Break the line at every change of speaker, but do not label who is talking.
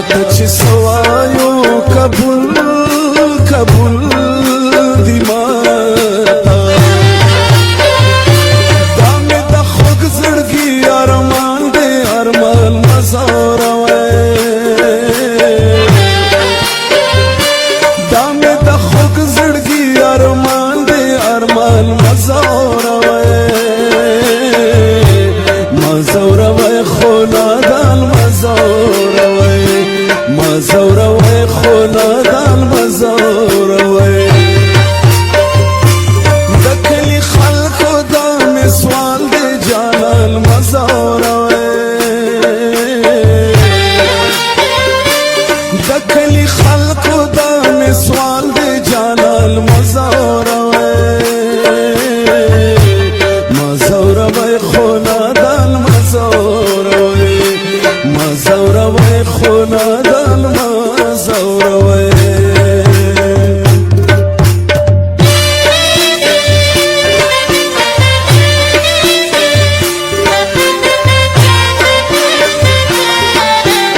تچ سوایو قبول قبول دی ماتا دامه د خوږ زړګي ارمان دې ارمان مزوروي دامه د خوږ زړګي ارمان دې ارمان مزوروي مزوروي خو نادان مزوروي مزوروي خو نادان مزوروي د کلی خلکو دا مې سوال دی جانان مزوروي د کلی خلکو دا مې سوال دی جانان مزوروي مزوروي خو نادان مزوروي مزوروي خو نادان